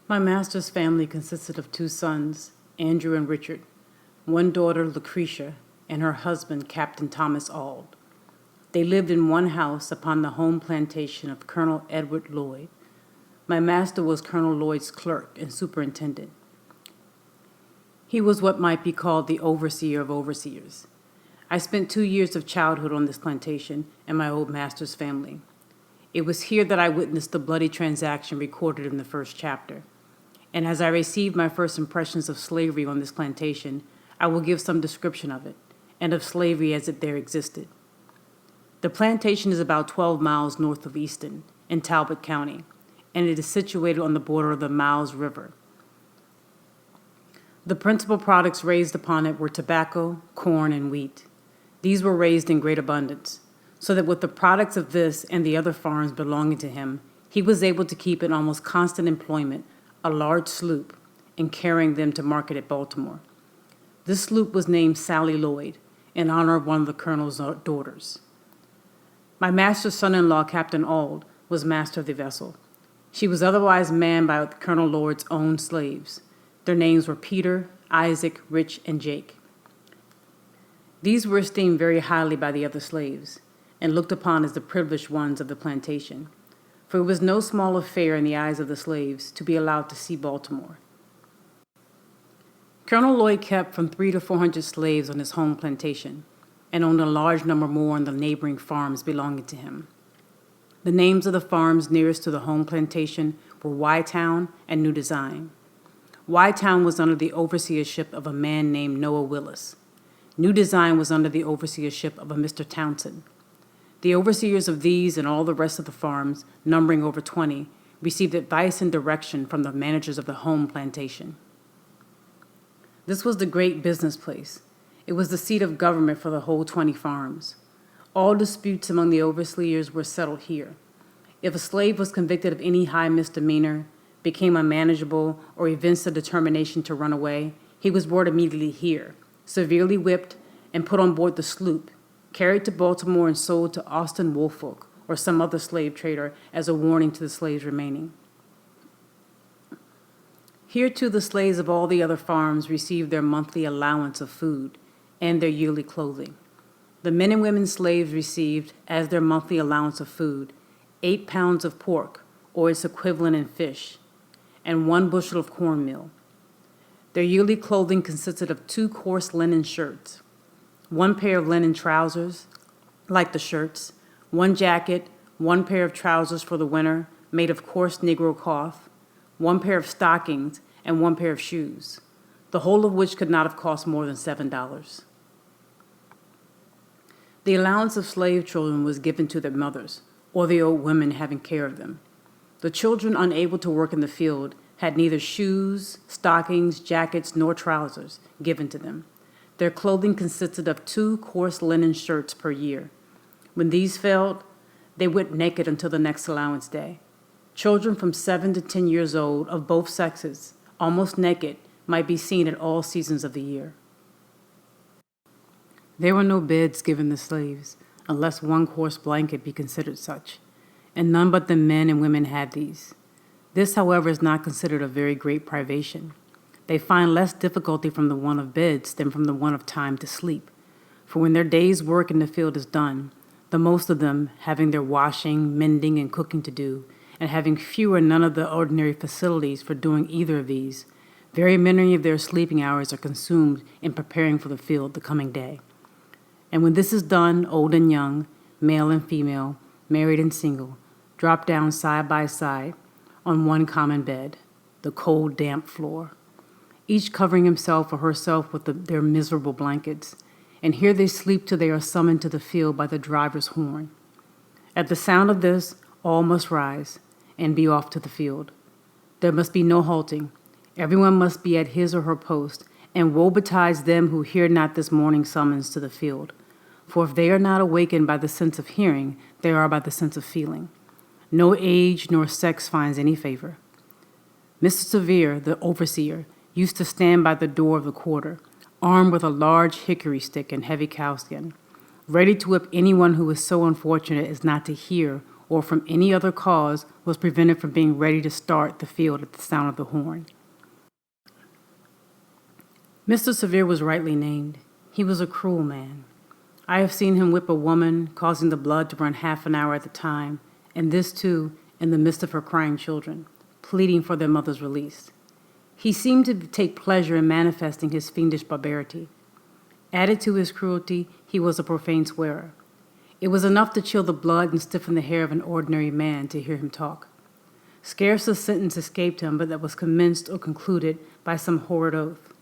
My master's family consisted of two sons, Andrew and Richard, one daughter, Lucretia, and her husband, Captain Thomas Auld. They lived in one house upon the home plantation of Colonel Edward Lloyd. My master was Colonel Lloyd's clerk and superintendent. He was what might be called the overseer of overseers. I spent 2 years of childhood on this plantation and my old master's family. It was here that I witnessed the bloody transaction recorded in the first chapter. And as I received my first impressions of slavery on this plantation, I will give some description of it, and of slavery as it there existed. The plantation is about 12 miles north of Easton, in Talbot County, and it is situated on the border of the Miles River. The principal products raised upon it were tobacco, corn, and wheat. These were raised in great abundance, so that with the products of this and the other farms belonging to him, he was able to keep in almost constant employment a large sloop in carrying them to market at Baltimore. This sloop was named Sally Lloyd, in honor of one of the colonel's daughters. My master's son-in-law, Captain Auld, was master of the vessel. She was otherwise manned by Colonel Lloyd's own slaves. Their names were Peter, Isaac, Rich, and Jake. These were esteemed very highly by the other slaves, and looked upon as the privileged ones of the plantation, for it was no small affair in the eyes of the slaves to be allowed to see Baltimore. Colonel Lloyd kept from 300 to 400 slaves on his home plantation, and owned a large number more on the neighboring farms belonging to him. The names of the farms nearest to the home plantation were Y-Town and New Design. Y-Town was under the overseership of a man named Noah Willis. New Design was under the overseership of a Mr. Townsend. The overseers of these and all the rest of the farms, numbering over 20, received advice and direction from the managers of the home plantation. This was the great business place. It was the seat of government for the whole 20 farms. All disputes among the overseers were settled here. If a slave was convicted of any high misdemeanor, became unmanageable, or evinced a determination to run away, he was brought immediately here, severely whipped, and put on board the sloop, carried to Baltimore and sold to Austin Woolfolk or some other slave trader as a warning to the slaves remaining. Here, too, the slaves of all the other farms received their monthly allowance of food and their yearly clothing. The men and women slaves received, as their monthly allowance of food, 8 pounds of pork, or its equivalent in fish, and 1 bushel of cornmeal. Their yearly clothing consisted of 2 coarse linen shirts, 1 pair of linen trousers, like the shirts, 1 jacket, 1 pair of trousers for the winter, made of coarse Negro cloth, 1 pair of stockings, and 1 pair of shoes, the whole of which could not have cost more than $7. The allowance of slave children was given to their mothers, or the old women having care of them. The children unable to work in the field had neither shoes, stockings, jackets, nor trousers given to them. Their clothing consisted of 2 coarse linen shirts per year. When these failed, they went naked until the next allowance day. Children from 7 to 10 years old of both sexes, almost naked, might be seen at all seasons of the year. There were no beds given the slaves, unless 1 coarse blanket be considered such, and none but the men and women had these. This, however, is not considered a very great privation. They find less difficulty from the want of beds than from the want of time to sleep, for when their day's work in the field is done, the most of them, having their washing, mending, and cooking to do, and having few or none of the ordinary facilities for doing either of these, very many of their sleeping hours are consumed in preparing for the field the coming day. And when this is done, old and young, male and female, married and single, drop down side by side on one common bed, the cold, damp floor, each covering himself or herself with their miserable blankets, and here they sleep till they are summoned to the field by the driver's horn. At the sound of this, all must rise and be off to the field. There must be no halting. Everyone must be at his or her post, and woe betides them who hear not this morning summons to the field. For if they are not awakened by the sense of hearing, they are by the sense of feeling. No age nor sex finds any favor. Mr. Sevier, the overseer, used to stand by the door of the quarter, armed with a large hickory stick and heavy cowskin, ready to whip anyone who was so unfortunate as not to hear or from any other cause was prevented from being ready to start the field at the sound of the horn. Mr. Sevier was rightly named. He was a cruel man. I have seen him whip a woman, causing the blood to run half an hour at a time, and this too in the midst of her crying children, pleading for their mother's release. He seemed to take pleasure in manifesting his fiendish barbarity. Added to his cruelty, he was a profane swearer. It was enough to chill the blood and stiffen the hair of an ordinary man to hear him talk. Scarce a sentence escaped him but that was commenced or concluded by some horrid oath.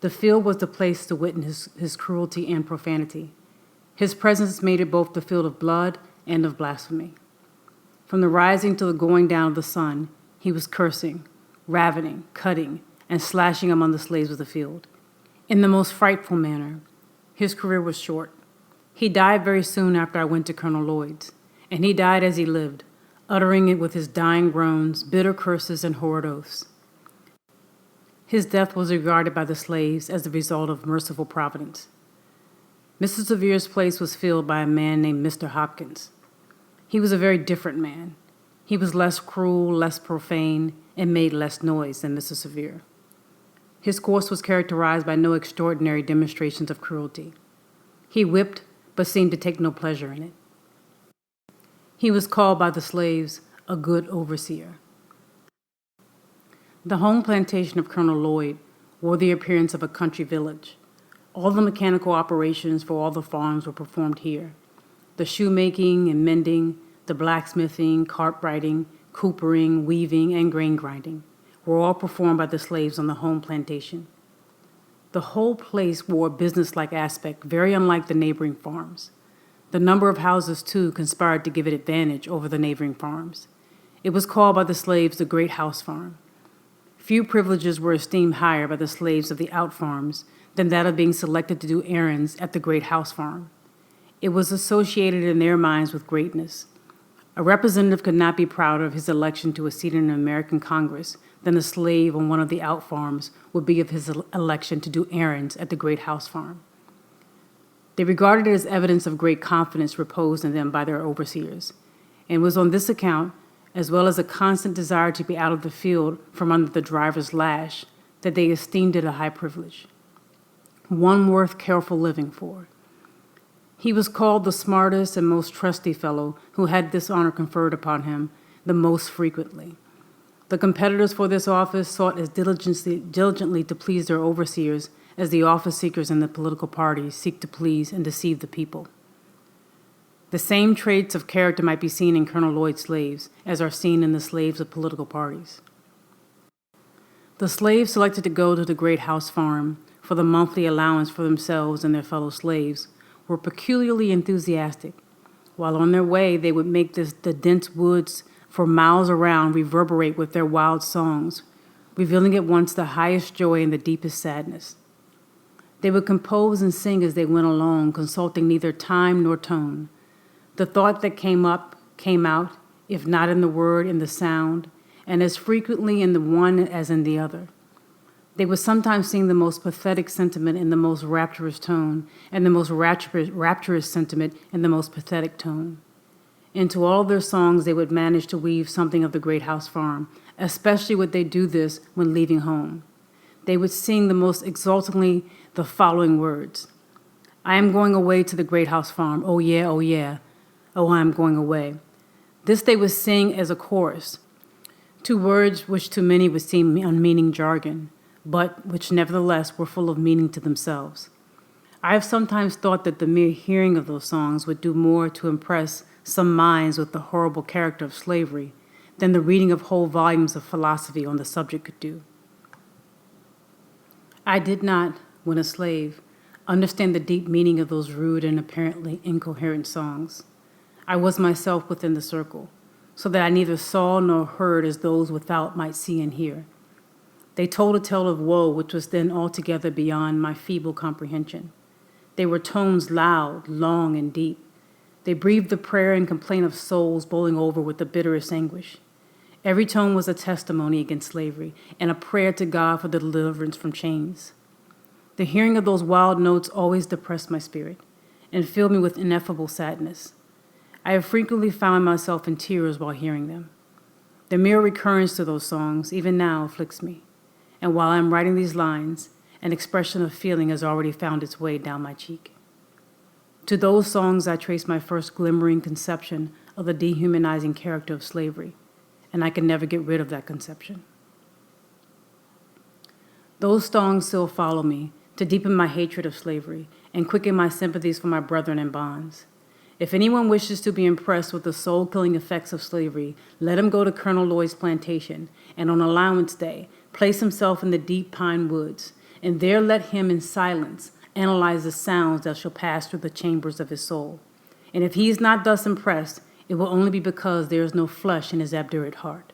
The field was the place to witness his cruelty and profanity. His presence made it both the field of blood and of blasphemy. From the rising to the going down of the sun, he was cursing, ravening, cutting, and slashing among the slaves of the field. In the most frightful manner. His career was short. He died very soon after I went to Colonel Lloyd's, and he died as he lived, uttering it with his dying groans, bitter curses, and horrid oaths. His death was regarded by the slaves as the result of merciful providence. Mr. Sevier's place was filled by a man named Mr. Hopkins. He was a very different man. He was less cruel, less profane, and made less noise than Mr. Sevier. His course was characterized by no extraordinary demonstrations of cruelty. He whipped, but seemed to take no pleasure in it. He was called by the slaves a good overseer. The home plantation of Colonel Lloyd wore the appearance of a country village. All the mechanical operations for all the farms were performed here. The shoemaking and mending, the blacksmithing, cartwrighting, coopering, weaving, and grain grinding were all performed by the slaves on the home plantation. The whole place wore a businesslike aspect, very unlike the neighboring farms. The number of houses, too, conspired to give it advantage over the neighboring farms. It was called by the slaves the Great House Farm. Few privileges were esteemed higher by the slaves of the out farms than that of being selected to do errands at the Great House Farm. It was associated in their minds with greatness. A representative could not be prouder of his election to a seat in an American Congress than a slave on one of the out farms would be of his election to do errands at the Great House Farm. They regarded it as evidence of great confidence reposed in them by their overseers, and it was on this account, as well as a constant desire to be out of the field from under the driver's lash, that they esteemed it a high privilege, one worth careful living for. He was called the smartest and most trusty fellow who had this honor conferred upon him the most frequently. The competitors for this office sought as diligently to please their overseers as the office seekers in the political parties seek to please and deceive the people. The same traits of character might be seen in Colonel Lloyd's slaves as are seen in the slaves of political parties. The slaves selected to go to the Great House Farm for the monthly allowance for themselves and their fellow slaves were peculiarly enthusiastic. While on their way, they would make the dense woods for miles around reverberate with their wild songs, revealing at once the highest joy and the deepest sadness. They would compose and sing as they went along, consulting neither time nor tone. The thought that came up came out, if not in the word, in the sound, and as frequently in the one as in the other. They would sometimes sing the most pathetic sentiment in the most rapturous tone, and the most rapturous sentiment in the most pathetic tone. Into all their songs they would manage to weave something of the Great House Farm, especially would they do this when leaving home. They would sing the most exultingly the following words: "I am going away to the Great House Farm, oh yeah, oh yeah, oh I am going away." This they would sing as a chorus, two words which to many would seem unmeaning jargon, but which nevertheless were full of meaning to themselves. I have sometimes thought that the mere hearing of those songs would do more to impress some minds with the horrible character of slavery than the reading of whole volumes of philosophy on the subject could do. I did not, when a slave, understand the deep meaning of those rude and apparently incoherent songs. I was myself within the circle, so that I neither saw nor heard as those without might see and hear. They told a tale of woe which was then altogether beyond my feeble comprehension. They were tones loud, long, and deep. They breathed the prayer and complaint of souls boiling over with the bitterest anguish. Every tone was a testimony against slavery and a prayer to God for the deliverance from chains. The hearing of those wild notes always depressed my spirit and filled me with ineffable sadness. I have frequently found myself in tears while hearing them. The mere recurrence to those songs, even now, afflicts me. And while I am writing these lines, an expression of feeling has already found its way down my cheek. To those songs I trace my first glimmering conception of the dehumanizing character of slavery, and I can never get rid of that conception. Those songs still follow me to deepen my hatred of slavery and quicken my sympathies for my brethren in bonds. If anyone wishes to be impressed with the soul-killing effects of slavery, let him go to Colonel Lloyd's plantation and on allowance day, place himself in the deep pine woods, and there let him in silence analyze the sounds that shall pass through the chambers of his soul. And if he is not thus impressed, it will only be because there is no flesh in his obdurate heart.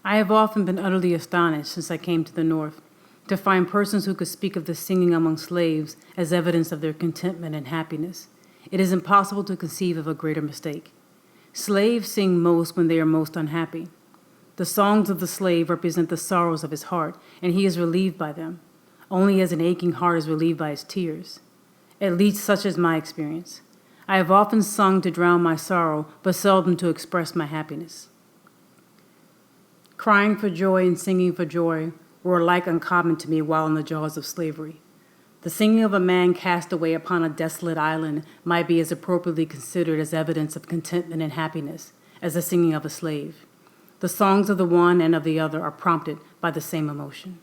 I have often been utterly astonished since I came to the North to find persons who could speak of the singing among slaves as evidence of their contentment and happiness. It is impossible to conceive of a greater mistake. Slaves sing most when they are most unhappy. The songs of the slave represent the sorrows of his heart, and he is relieved by them, only as an aching heart is relieved by its tears. At least such is my experience. I have often sung to drown my sorrow, but seldom to express my happiness. Crying for joy and singing for joy were alike uncommon to me while in the jaws of slavery. The singing of a man cast away upon a desolate island might be as appropriately considered as evidence of contentment and happiness as the singing of a slave. The songs of the one and of the other are prompted by the same emotion.